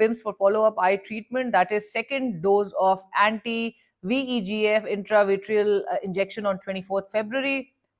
PIMS for follow-up eye treatment, that is second dose of anti-VEGF intravitreal injection on 24th February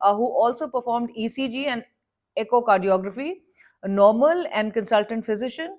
who also performed ECG and echocardiography, normal, and consultant physician.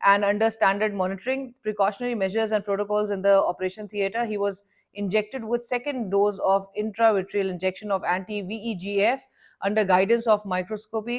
and under standard monitoring, precautionary measures and protocols in the operation theater, he was injected with second dose of intravitreal injection of anti-VEGF under guidance of microscopy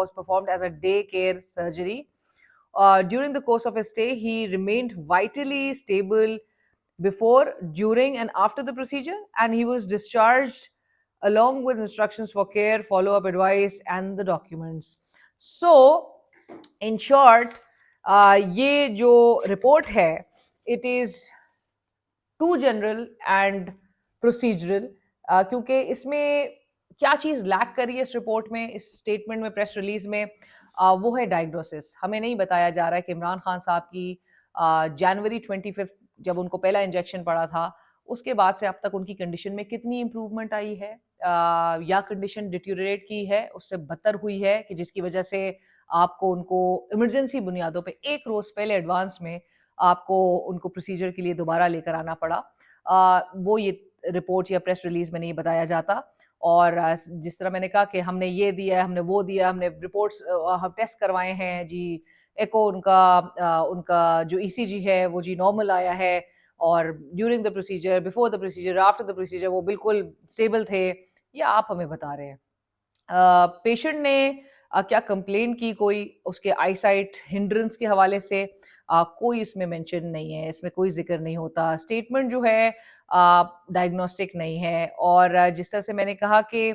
was performed as a day care surgery. During the course of his stay, he remained vitally stable before, during and after the procedure, and he was discharged along with instructions for care, follow-up advice and the documents. So in short, یہ جو report ہے it is too general and procedural, کیونکہ اس میں کیا چیز leak کری ہے اس report میں، اس اسٹیٹمنٹ میں، پریس ریلیز میں، وہ ہے ڈائگنوسس. ہمیں نہیں بتایا جا رہا ہے کہ عمران خان صاحب کی جنوری 25 جب ان کو پہلا انجیکشن پڑا تھا اس کے بعد سے اب تک ان کی کنڈیشن میں کتنی امپروومنٹ آئی ہے، یا کنڈیشن ڈیٹیوریٹ کی ہے، اس سے بدتر ہوئی ہے کہ جس کی وجہ سے آپ کو ان کو ایمرجنسی بنیادوں پہ ایک روز پہلے ایڈوانس میں آپ کو ان کو پروسیجر کے لیے دوبارہ لے کر آنا پڑا. وہ یہ رپورٹ یا پریس ریلیز میں نہیں بتایا جاتا. اور جس طرح میں نے کہا کہ ہم نے یہ دیا ہے، ہم نے وہ دیا، ہم نے رپورٹس ہم ٹیسٹ کروائے ہیں جی، ایکو ان کا جو ای سی جی ہے وہ جی نارمل آیا ہے، اور during the procedure, before the procedure, after the procedure وہ بالکل اسٹیبل تھے، یا آپ ہمیں بتا رہے ہیں. پیشنٹ نے کیا کمپلین کی کوئی اس کے آئی سائٹ ہنڈرنس کے حوالے سے، کوئی اس میں مینشن نہیں ہے، اس میں کوئی ذکر نہیں ہوتا. اسٹیٹمنٹ جو ہے ڈائگنوسٹک نہیں ہے. اور جس طرح سے میں نے کہا کہ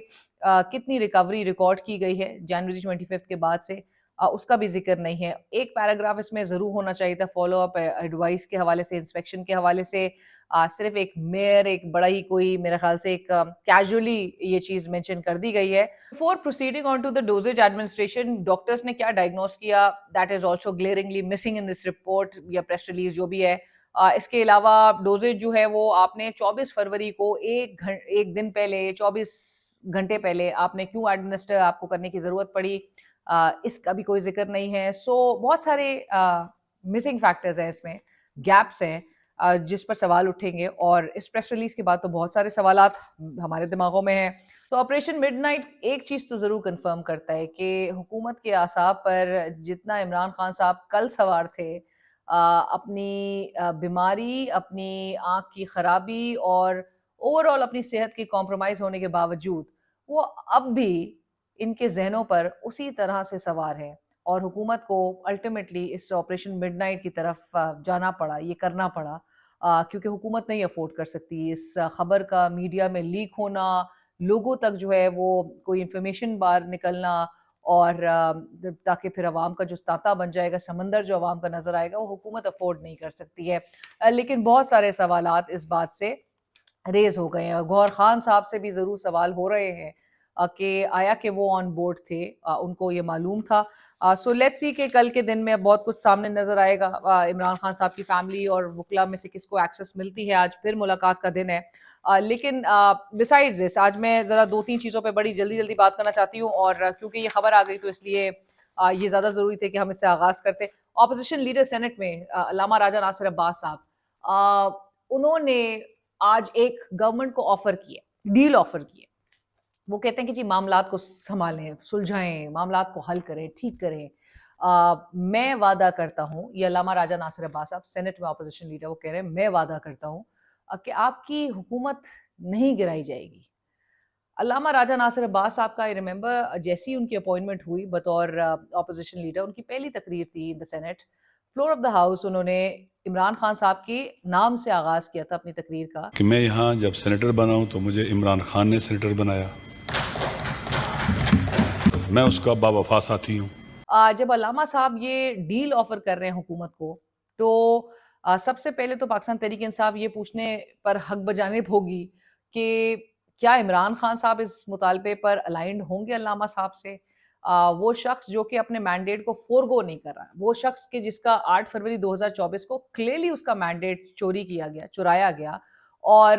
کتنی ریکوری ریکارڈ کی گئی ہے جنوری 25 کے بعد سے، اس کا بھی ذکر نہیں ہے. ایک پیراگراف اس میں ضرور ہونا چاہیے تھا فالو اپ ایڈوائس کے حوالے سے، انسپیکشن کے حوالے سے. صرف ایک میئر ایک بڑا ہی کوئی میرے خیال سے ایک کیجولی یہ چیز مینشن کر دی گئی ہے. Before proceeding on to the dosage administration, doctors نے کیا ڈائگنوز کیا، that is also glaringly missing in this report یا پریس ریلیز جو بھی ہے. اس کے علاوہ ڈوزیج جو ہے وہ آپ نے 24 فروری کو ایک دن پہلے، 24 گھنٹے پہلے آپ نے کیوں ایڈمنسٹر آپ کو کرنے کی ضرورت پڑی، اس کا بھی کوئی ذکر نہیں ہے. سو بہت سارے مسنگ فیکٹرز ہیں، اس میں گیپس ہیں جس پر سوال اٹھیں گے. اور اس پریس ریلیز کے بعد تو بہت سارے سوالات ہمارے دماغوں میں ہیں. تو آپریشن مڈ نائٹ ایک چیز تو ضرور کنفرم کرتا ہے کہ حکومت کے اعصاب پر جتنا عمران خان صاحب کل سوار تھے، اپنی بیماری، اپنی آنکھ کی خرابی اور اوور آل اپنی صحت کی کمپرومائز ہونے کے باوجود، وہ اب بھی ان کے ذہنوں پر اسی طرح سے سوار ہے. اور حکومت کو الٹیمیٹلی اس آپریشن مڈ نائٹ کی طرف جانا پڑا، یہ کرنا پڑا، کیونکہ حکومت نہیں افورڈ کر سکتی اس خبر کا میڈیا میں لیک ہونا، لوگوں تک جو ہے وہ کوئی انفارمیشن باہر نکلنا، اور تاکہ پھر عوام کا جو تاتا بن جائے گا، سمندر جو عوام کا نظر آئے گا، وہ حکومت افورڈ نہیں کر سکتی ہے. لیکن بہت سارے سوالات اس بات سے ریز ہو گئے ہیں. گوہر خان صاحب سے بھی ضرور سوال ہو رہے ہیں کہ آیا کہ وہ آن بورڈ تھے، ان کو یہ معلوم تھا. سو لیٹس سی کہ کل کے دن میں بہت کچھ سامنے نظر آئے گا. عمران خان صاحب کی فیملی اور وکلا میں سے کس کو ایکسس ملتی ہے، آج پھر ملاقات کا دن ہے. لیکن بسائڈز دس آج میں ذرا 2-3 چیزوں پہ بڑی جلدی بات کرنا چاہتی ہوں، اور کیونکہ یہ خبر آ گئی تو اس لیے یہ زیادہ ضروری تھے کہ ہم اس سے آغاز کرتے. اپوزیشن لیڈر سینٹ میں علامہ راجہ ناصر عباس صاحب، انہوں نے آج ایک گورنمنٹ کو آفر کیے، ڈیل آفر کیے. وہ کہتے ہیں کہ جی معاملات کو سنبھالیں، سلجھائیں، معاملات کو حل کریں، ٹھیک کریں. میں وعدہ کرتا ہوں، یہ علامہ راجہ ناصر عباس صاحب سینٹ میں اپوزیشن لیڈر، وہ کہہ رہے ہیں میں وعدہ کرتا ہوں کہ آپ کی حکومت نہیں گرائی جائے گی. علامہ راجہ ناصر عباس صاحب کا ریممبر جیسی ان کی اپوائنٹمنٹ ہوئی بطور اپوزیشن لیڈر، ان کی پہلی تقریر تھی in the senate, floor of the house انہوں نے عمران خان صاحب کے نام سے آغاز کیا تھا اپنی تقریر کا کہ میں یہاں جب سینیٹر بنا ہوں تو مجھے عمران خان نے سینیٹر بنایا، میں اس کا باوفا ساتھی ہوں. جب علامہ صاحب یہ ڈیل آفر کر رہے ہیں حکومت کو، تو سب سے پہلے تو پاکستان تحریک انصاف یہ پوچھنے پر حق بجانب ہوگی کہ کیا عمران خان صاحب اس مطالبے پر الائنڈ ہوں گے علامہ صاحب سے؟ وہ شخص جو کہ اپنے مینڈیٹ کو فورگو نہیں کر رہا ہے، وہ شخص کہ جس کا 8 فروری 2024 کو کلیئرلی اس کا مینڈیٹ چوری کیا گیا، چرایا گیا. اور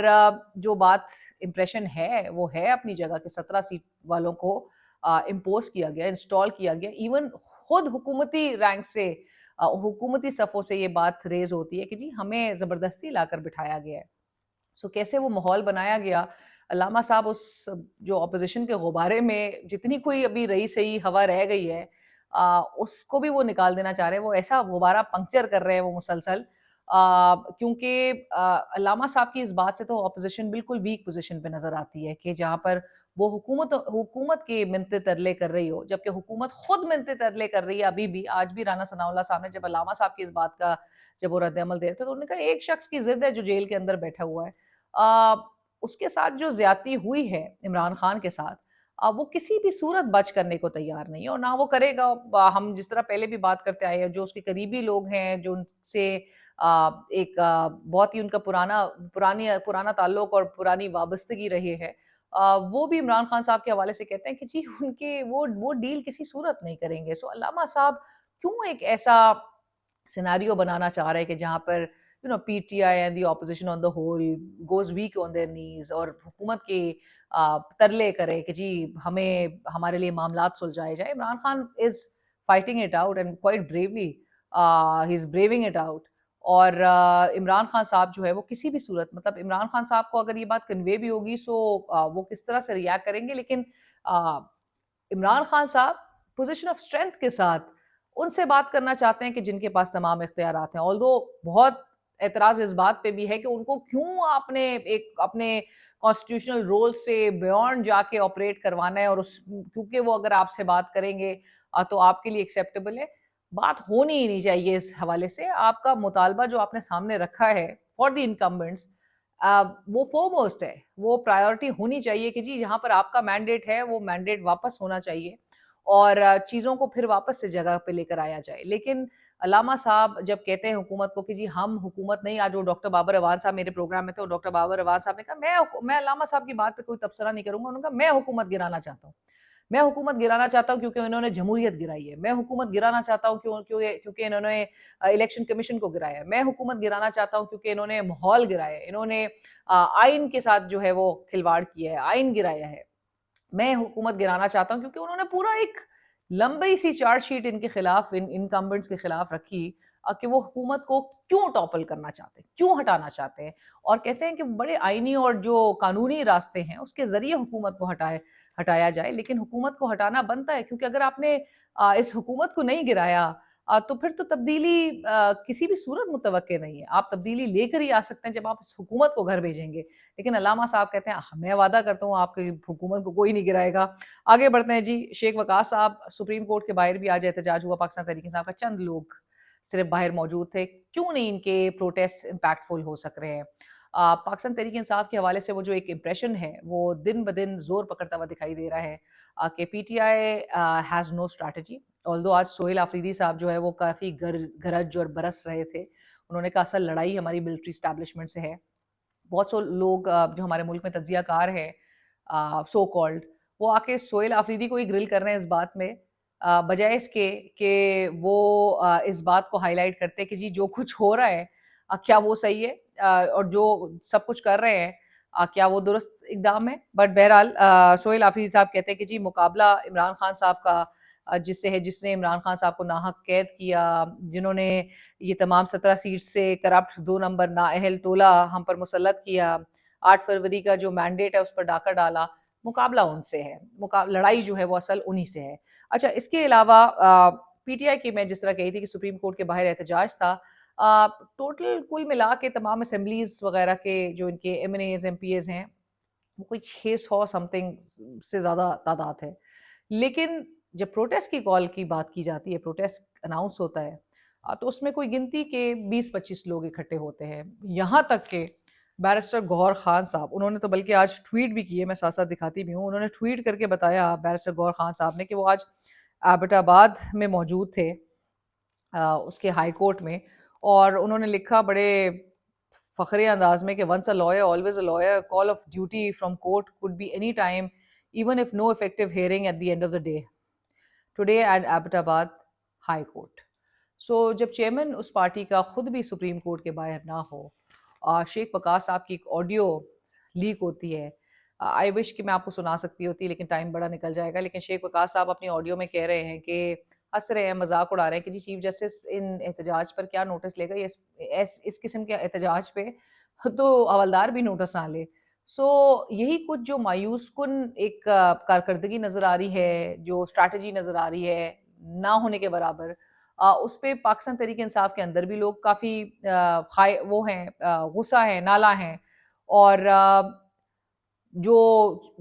جو بات امپریشن ہے وہ ہے اپنی جگہ کہ 17 سیٹ والوں کو امپوز کیا گیا، انسٹال کیا گیا. ایون خود حکومتی رینک سے، حکومتی صفوں سے یہ بات ریز ہوتی ہے کہ جی ہمیں زبردستی لا کر بٹھایا گیا ہے. سو کیسے وہ ماحول بنایا گیا؟ علامہ صاحب اس جو اپوزیشن کے غبارے میں جتنی کوئی ابھی رہی سہی ہوا رہ گئی ہے، اس کو بھی وہ نکال دینا چاہ رہے ہیں. وہ ایسا غبارہ پنکچر کر رہے ہیں وہ مسلسل، کیونکہ علامہ صاحب کی اس بات سے تو اپوزیشن بالکل ویک پوزیشن پہ نظر آتی ہے کہ جہاں پر وہ حکومت کے منتے ترلے کر رہی ہو، جبکہ حکومت خود منتے ترلے کر رہی ہے. ابھی بھی آج بھی رانا ثناء اللہ صاحب نے جب علامہ صاحب کی اس بات کا جب وہ رد عمل دے رہے تھے تو انہوں نے کہا ایک شخص کی ضد ہے جو جیل کے اندر بیٹھا ہوا ہے. اس کے ساتھ جو زیادتی ہوئی ہے عمران خان کے ساتھ، وہ کسی بھی صورت بچ کرنے کو تیار نہیں ہے اور نہ وہ کرے گا۔ ہم جس طرح پہلے بھی بات کرتے آئے ہیں، جو اس کے قریبی لوگ ہیں، جو ان سے ایک بہت ہی ان کا پرانا تعلق اور پرانی وابستگی رہی ہے، وہ بھی عمران خان صاحب کے حوالے سے کہتے ہیں کہ جی ان کے وہ ڈیل کسی صورت نہیں کریں گے۔ سو علامہ صاحب کیوں ایک ایسا سیناریو بنانا چاہ رہے ہیں کہ جہاں پر P T I and the opposition on the whole goes weak on their knees, اور حکومت کے ترلے کرے کہ جی ہمیں ہمارے لیے معاملات سلجھائے جائے۔ Imran Khan is fighting it out and quite bravely he is braving it out. اور عمران خان صاحب جو ہے وہ کسی بھی صورت، مطلب عمران خان صاحب کو اگر یہ بات کنوے بھی ہوگی سو وہ کس طرح سے ریاکٹ کریں گے، لیکن عمران خان صاحب پوزیشن آف اسٹرینتھ کے ساتھ ان سے بات کرنا چاہتے ہیں کہ جن کے پاس تمام اختیارات ہیں۔ آلدو بہت اعتراض اس بات پہ بھی ہے کہ ان کو کیوں اپنے کانسٹیٹیوشنل رول سے بیونڈ جا کے آپریٹ کروانا ہے، اور کیونکہ وہ اگر آپ سے بات کریں گے تو آپ کے لیے ایکسیپٹیبل ہے۔ بات ہونی ہی نہیں چاہیے اس حوالے سے۔ آپ کا مطالبہ جو آپ نے سامنے رکھا ہے فار دی انکمبنٹس، وہ فورموسٹ ہے، وہ پرائیورٹی ہونی چاہیے کہ جی جہاں پر آپ کا مینڈیٹ ہے وہ مینڈیٹ واپس ہونا چاہیے اور چیزوں کو پھر واپس سے جگہ پہ لے کر آیا جائے۔ لیکن علامہ صاحب جب کہتے ہیں حکومت کو کہ جی ہم حکومت نہیں، آج وہ ڈاکٹر بابر اعوان صاحب میرے پروگرام میں تھے، اور ڈاکٹر بابر اعوان صاحب نے کہا میں علامہ صاحب کی بات پہ کوئی تبصرہ نہیں کروں گا، انہوں نے کہا میں حکومت گرانا چاہتا ہوں، میں حکومت گرانا چاہتا ہوں کیونکہ انہوں نے جمہوریت گرائی ہے، میں حکومت گرانا چاہتا ہوں کیونکہ انہوں نے الیکشن کمیشن کو گرایا ہے، میں حکومت گرانا چاہتا ہوں کیونکہ انہوں نے ماحول گرایا ہے، انہوں نے آئین کے ساتھ جو ہے وہ کھلواڑ کیا ہے، آئین گرایا ہے، میں حکومت گرانا چاہتا ہوں کیونکہ انہوں نے پورا ایک لمبی سی چارج شیٹ ان کے خلاف، انکمبنٹس کے خلاف رکھی کہ وہ حکومت کو کیوں ٹاپل کرنا چاہتے ہیں، کیوں ہٹانا چاہتے ہیں، اور کہتے ہیں کہ بڑے آئینی اور جو قانونی راستے ہیں اس کے ذریعے حکومت کو ہٹایا جائے۔ لیکن حکومت کو ہٹانا بنتا ہے کیونکہ اگر آپ نے اس حکومت کو نہیں گرایا تو پھر تو تبدیلی کسی بھی صورت متوقع نہیں ہے۔ آپ تبدیلی لے کر ہی آ سکتے ہیں جب آپ اس حکومت کو گھر بھیجیں گے۔ لیکن علامہ صاحب کہتے ہیں میں وعدہ کرتا ہوں آپ کی حکومت کو کوئی نہیں گرائے گا۔ آگے بڑھتے ہیں جی، شیخ وقاص صاحب سپریم کورٹ کے باہر بھی آج احتجاج ہوا پاکستان تحریک انصاف کا، چند لوگ صرف باہر موجود تھے، کیوں نہیں ان کے پروٹیسٹ امپیکٹفل ہو سک رہے ہیں؟ پاکستان تحریک انصاف کے حوالے سے وہ جو ایک امپریشن ہے وہ دن بدن زور پکڑتا ہوا دکھائی دے رہا ہے کہ پی T I has no strategy. آلدو آج سہیل آفریدی صاحب جو ہے وہ کافی گرج اور برس رہے تھے، انہوں نے کہا اصل لڑائی ہماری ملٹری اسٹیبلشمنٹ سے ہے۔ بہت سے لوگ جو ہمارے ملک میں تجزیہ کار ہیں سو کالڈ، وہ آ کے سہیل آفریدی کو ہی گرل کر رہے ہیں اس بات میں، بجائے اس کے کہ وہ اس بات کو ہائی لائٹ کرتے کہ جی جو کچھ ہو رہا ہے کیا وہ صحیح ہے، اور جو سب کچھ کر رہے ہیں کیا وہ درست اقدام ہے۔ بٹ بہرحال سہیل آفریدی صاحب کہتے ہیں کہ جی مقابلہ عمران خان صاحب کا جس سے ہے، جس نے عمران خان صاحب کو ناحق قید کیا، جنہوں نے یہ تمام 17 سیٹ سے کرپٹ 2 نمبر نااہل ٹولہ ہم پر مسلط کیا، 8 فروری کا جو مینڈیٹ ہے اس پر ڈاکہ ڈالا، مقابلہ ان سے ہے، لڑائی جو ہے وہ اصل انہی سے ہے۔ اچھا، اس کے علاوہ پی ٹی آئی کی میں جس طرح کہی تھی کہ سپریم کورٹ کے باہر احتجاج تھا، ٹوٹل کل ملا کے تمام اسمبلیز وغیرہ کے جو ان کے MNAs MPAs ہیں وہ کوئی 600 سم تھنگ سے زیادہ تعداد ہے۔ لیکن جب پروٹیسٹ کی کال کی بات کی جاتی ہے، پروٹیسٹ اناؤنس ہوتا ہے تو اس میں کوئی گنتی کے 20-25 لوگ اکٹھے ہوتے ہیں، یہاں تک کہ بیرسٹر گوہر خان صاحب، انہوں نے تو بلکہ آج ٹویٹ بھی کیے، میں ساتھ ساتھ دکھاتی بھی ہوں، انہوں نے ٹویٹ کر کے بتایا بیرسٹر گوہر خان صاحب نے کہ وہ آج ایبٹ آباد میں موجود تھے اس کے ہائی کورٹ میں، اور انہوں نے لکھا بڑے فخری انداز میں کہ once a liar always a liar, call of duty from court could be any time even if no effective hearing at the end of the day today at Abbottabad High Court۔ سو جب chairman اس party کا خود بھی supreme court کے باہر نہ ہو، شیخ وقاص صاحب کی ایک آڈیو لیک ہوتی ہے، آئی وش کہ میں آپ کو سنا سکتی ہوتی لیکن ٹائم بڑا نکل جائے گا، لیکن شیخ وقاص صاحب اپنی آڈیو میں کہہ رہے ہیں کہ ہنس رہے ہیں، مذاق اڑا رہے ہیں کہ جی چیف جسٹس ان احتجاج پر کیا نوٹس لے گا، اس قسم کے احتجاج پہ تو حوالدار بھی نوٹس نہ لے۔ سو یہی کچھ جو مایوس کن ایک کارکردگی نظر آ رہی ہے، جو اسٹریٹجی نظر آ رہی ہے نہ ہونے کے برابر، اس پہ پاکستان تحریک انصاف کے اندر بھی لوگ کافی وہ ہیں، غصہ ہیں، نالاں ہیں، اور جو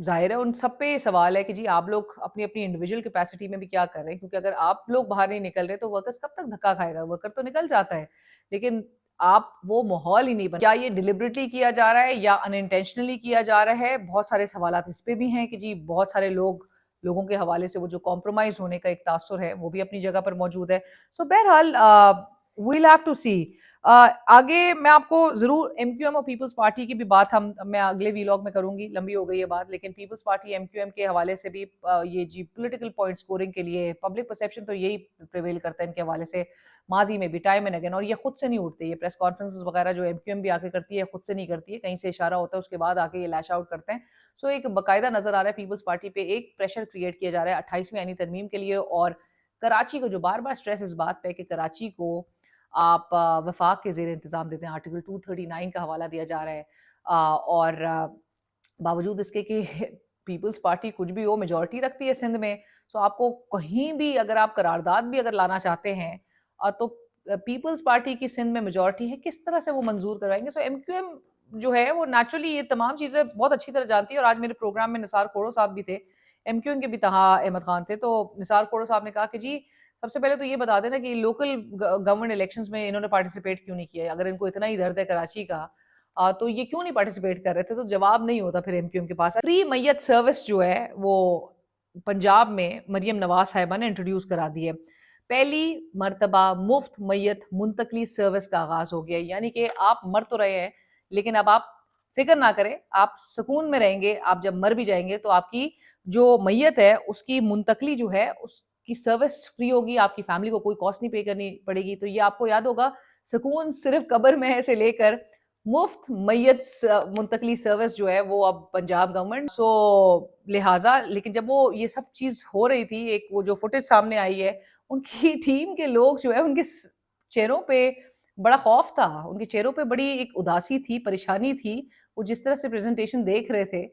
ظاہر ہے ان سب پہ سوال ہے کہ جی آپ لوگ اپنی اپنی انڈیویجول کیپیسٹی میں بھی کیا کر رہے ہیں، کیونکہ اگر آپ لوگ باہر نہیں نکل رہے تو ورکرز کب تک دھکا کھائے گا، ورکر تو نکل جاتا ہے، لیکن آپ وہ ماحول ہی نہیں بن. کیا یہ ڈیلیبریٹلی کیا جا رہا ہے یا ان انٹینشنلی کیا جا رہا ہے؟ بہت سارے سوالات اس پہ بھی ہیں کہ جی بہت سارے لوگوں کے حوالے سے وہ جو کمپرومائز ہونے کا ایک تاثر ہے وہ بھی اپنی جگہ پر موجود ہے. سو بہرحال ویل ہیو ٹو سی. آگے میں آپ کو ضرور ایم کیو ایم اور پیپلز پارٹی کی بھی بات میں اگلے ویلاگ میں کروں گی، لمبی ہو گئی یہ بات، لیکن Peoples Party MQM کے حوالے سے بھی یہ جی پولیٹیکل پوائنٹ سکورنگ کے لیے پبلک پرسیپشن تو یہی پریویل کرتا ہے ان کے حوالے سے ماضی میں بھی ٹائم اینڈ اگین، اور یہ خود سے نہیں اٹھتے. یہ پریس کانفرنسز وغیرہ جو ایم کیو ایم بھی آ کے کرتی ہے خود سے نہیں کرتی ہے، کہیں سے اشارہ ہوتا ہے اس کے بعد آ کے یہ لیش آؤٹ کرتے ہیں. سو ایک باقاعدہ نظر آ رہا ہے پیپلز پارٹی پہ ایک پریشر کریٹ کیا جا رہا ہے 28ویں آئینی ترمیم کے لیے، اور کراچی کو جو بار بار سٹریس اس بات پہ کہ کراچی کو آپ وفاق کے زیر انتظام دیتے ہیں. آرٹیکل 239 کا حوالہ دیا جا رہا ہے، اور باوجود اس کے کہ پیپلز پارٹی کچھ بھی ہو میجورٹی رکھتی ہے سندھ میں. سو آپ کو کہیں بھی اگر آپ قرارداد بھی اگر لانا چاہتے ہیں تو پیپلز پارٹی کی سندھ میں میجورٹی ہے، کس طرح سے وہ منظور کروائیں گے؟ سو ایم کیو ایم جو ہے وہ نیچرلی یہ تمام چیزیں بہت اچھی طرح جانتی ہے. اور آج میرے پروگرام میں نثار کھوڑو صاحب بھی تھے، ایم کیو ایم کے بھی طہا احمد خان تھے. تو نثار کھوڑو صاحب نے کہا کہ جی سب سے پہلے تو یہ بتا دینا کہ لوکل گورنمنٹ الیکشنز میں انہوں نے پارٹیسپیٹ کیوں نہیں کیا ہے؟ اگر ان کو اتنا ہی درد ہے کراچی کا تو یہ کیوں نہیں پارٹیسپیٹ کر رہے تھے؟ تو جواب نہیں ہوتا پھر ایم کیو ایم کے پاس. فری میت سروس جو ہے وہ پنجاب میں مریم نواز صاحبہ نے انٹروڈیوس کرا دی ہے. پہلی مرتبہ مفت میت منتقلی سروس کا آغاز ہو گیا، یعنی کہ آپ مر تو رہے ہیں لیکن اب آپ فکر نہ کریں، آپ سکون میں رہیں گے. آپ جب مر بھی جائیں گے تو آپ کی جو میت ہے اس کی منتقلی جو ہے اس کی سروس فری ہوگی، آپ کی فیملی کو کوئی کاسٹ نہیں پے کرنی پڑے گی. تو یہ آپ کو یاد ہوگا، سکون صرف قبر میں ہے سے لے کر مفت میت منتقلی سروس جو ہے وہ اب پنجاب گورنمنٹ. سو لہٰذا لیکن جب وہ یہ سب چیز ہو رہی تھی، ایک وہ جو فوٹیج سامنے آئی ہے، ان کی ٹیم کے لوگ جو ہے ان کے چہروں پہ بڑا خوف تھا، ان کے چہروں پہ بڑی ایک اداسی تھی، پریشانی تھی، وہ جس طرح سے پریزنٹیشن دیکھ رہے تھے.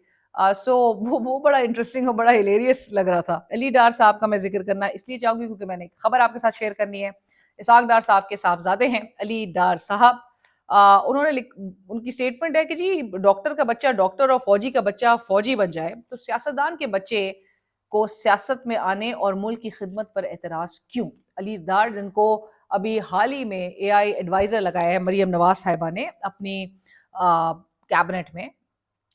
سو وہ بڑا انٹرسٹنگ اور بڑا ہلیریس لگ رہا تھا. علی ڈار صاحب کا میں ذکر کرنا اس لیے چاہوں گی کیونکہ میں نے ایک خبر آپ کے ساتھ شیئر کرنی ہے. اسحاق ڈار صاحب کے صاحبزادے ہیں علی ڈار صاحب. انہوں نے ان کی سٹیٹمنٹ ہے کہ جی ڈاکٹر کا بچہ ڈاکٹر اور فوجی کا بچہ فوجی بن جائے تو سیاستدان کے بچے کو سیاست میں آنے اور ملک کی خدمت پر اعتراض کیوں؟ علی ڈار جن کو ابھی حال ہی میں اے آئی ایڈوائزر لگایا ہے مریم نواز صاحبہ نے اپنی کیبنٹ میں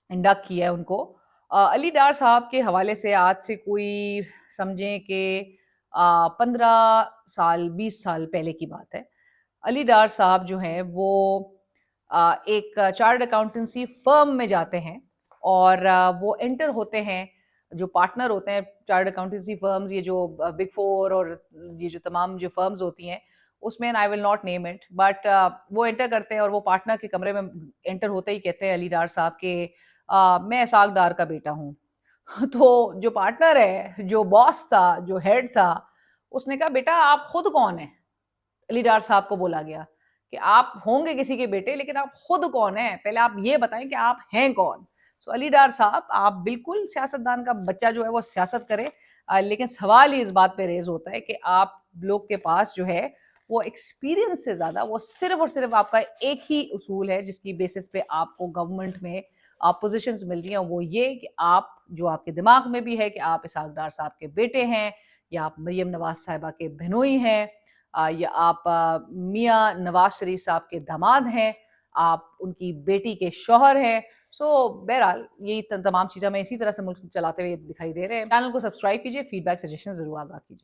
انڈکٹ کیا ہے ان کو. علی ڈار صاحب کے حوالے سے آج سے کوئی سمجھیں کہ 15 سال 20 سال پہلے کی بات ہے. علی ڈار صاحب جو ہیں وہ ایک چارٹرڈ اکاؤنٹنسی فرم میں جاتے ہیں اور وہ انٹر ہوتے ہیں، جو پارٹنر ہوتے ہیں چارٹرڈ اکاؤنٹنسی فرمز، یہ جو بگ فور اور یہ جو تمام جو فرمز ہوتی ہیں اس میں، I will not name it, but وہ انٹر کرتے ہیں اور وہ پارٹنر کے کمرے میں انٹر ہوتے ہی کہتے ہیں علی ڈار صاحب کہ میں اسحاق ڈار کا بیٹا ہوں. تو جو پارٹنر ہے، جو باس تھا، جو ہیڈ تھا، اس نے کہا بیٹا آپ خود کون ہیں؟ علی ڈار صاحب کو بولا گیا کہ آپ ہوں گے کسی کے بیٹے لیکن آپ خود کون ہیں؟ پہلے آپ یہ بتائیں کہ آپ ہیں کون. سو علی ڈار صاحب آپ بالکل سیاستدان کا بچہ جو ہے وہ سیاست کرے، لیکن سوال ہی اس بات پہ ریز ہوتا ہے کہ آپ لوگ کے پاس جو ہے وہ ایکسپیرینس سے زیادہ وہ صرف اور صرف آپ کا ایک ہی اصول ہے جس کی بیسس پہ آپ کو گورنمنٹ میں پوزیشنز مل رہی ہیں، وہ یہ کہ آپ جو آپ کے دماغ میں بھی ہے کہ آپ اسحاق ڈار صاحب کے بیٹے ہیں، یا آپ مریم نواز صاحبہ کے بہنوئی ہیں، یا آپ میاں نواز شریف صاحب کے داماد ہیں، آپ ان کی بیٹی کے شوہر ہیں. سو بہرحال یہی تمام چیزیں میں اسی طرح سے ملک چلاتے ہوئے دکھائی دے رہے ہیں. چینل کو سبسکرائب کیجیے، فیڈ بیک سجیشن ضرور آگاہ کیجیے.